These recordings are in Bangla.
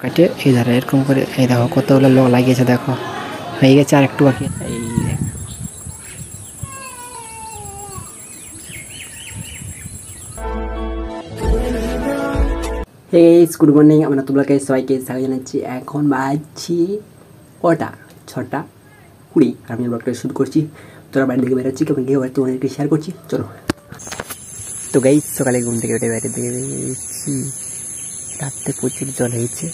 কাটে এই ধারে এরকম করে এই দেখো কতগুলো লোক লাগিয়েছে, দেখো হয়ে গেছে আর একটু বাকি। এই গুড মর্নিং, আমরা তোমাকে সবাইকে স্বাগত জানাচ্ছি। এখন বাজছি কটা 6:20 আর আমি ব্লগটা শুরু করছি। তোরা বাড়ি থেকে বেরোচ্ছি, কেমন গিয়ে বাড়িতে তোমাদেরকে শেয়ার করছি, চলো। তো গাইস সকালে ঘুম থেকে উঠে বাইরে দিকে বেরিয়েছি। রাত্রে প্রচুর জল হয়েছে,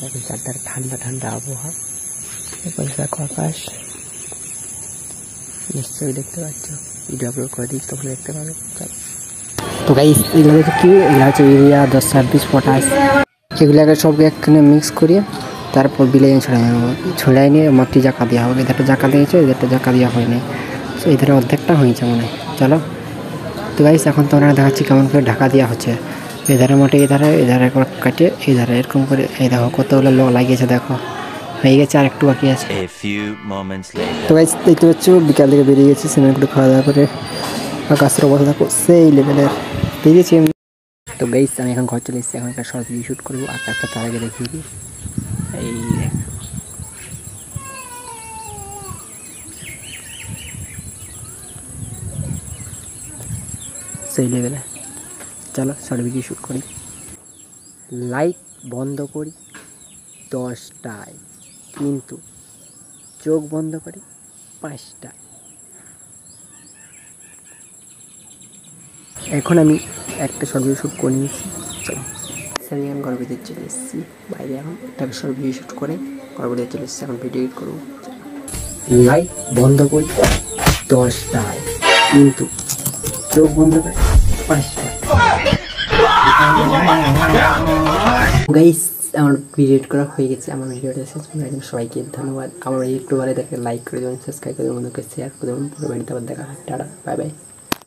এখন চারটার ঠান্ডা ঠান্ডা আবহাওয়া, দেখো আকাশ নিশ্চয়ই দেখতে পাচ্ছ, ভিডিও আপলোড করে দিচ্ছি তখন দেখতে পাবে। চলো। তো গাইস এগুলো হচ্ছে কি, এগুলো হচ্ছে ইউরিয়া 10-20 পটাশ, এগুলোকে সবকে একখানে মিক্স করিয়ে তারপর বিলে ছড়াই নেবো। ছড়াই নিয়ে মাটি জাকা দেওয়া হবে। এদেরটা জাকা দিয়েছে, এদেরটা জাকা দেওয়া হয়নি, সো এদের অর্ধেকটা হয়েছে মনে হয়। চলো। তো গাইস এখন তোমরা দেখাচ্ছি কেমন করে ঢাকা দেওয়া হচ্ছে। এধারে মাটি এধারে কাটে এই ধারে এরকম করে এই দেখো কতগুলো লোক লাগিয়েছে, দেখো হয়ে গেছে আর একটু বাকি আছে। তো গাইস দেখতে পাচ্ছ বিকাল থেকে বেরিয়ে গেছি, সিমেন্ট করে খাওয়া দাওয়া করে আকাশের অবস্থা দেখো সেই লেভেলের বেরিয়েছি আমি। তো গাইস আমি এখন ঘর চলে এসেছি, এখন একটা শর্ট ভিডিও শ্যুট করবো। আকাশটা তার আগে দেখিয়ে দিই, এই সেই লেভেলে। চলো শর্ট ভিডিও শ্যুট করি। লাইট বন্ধ করি 10টায়, কিন্তু চোখ বন্ধ করি 5টায়। এখন আমি একটা শর্ট ভিডিও শ্যুট করে নিয়েছি। চলো আমি এখন ঘর ভিতরে চলে এসেছি, বাইরে এখন একটা শর্ট ভিডিও শ্যুট করে ঘর ভিতরে চলে এসেছি, এখন ভিডিও এডিট করবো। লাইট বন্ধ করি 10টায়, কিন্তু চোখ বন্ধ করে 5টায়। গাইস আমার ভিডিও এডিট করা হয়ে গেছে, আমার ভিডিওটা শেষ করে একদম সবাইকে ধন্যবাদ। আমার একটু ভালো দেখে লাইক করে দেবেন, সাবস্ক্রাইব করে দেবেন, শেয়ার করে দেবেন। পুরো ভিডিওটা আবার দেখা হয়। Tata, bye bye.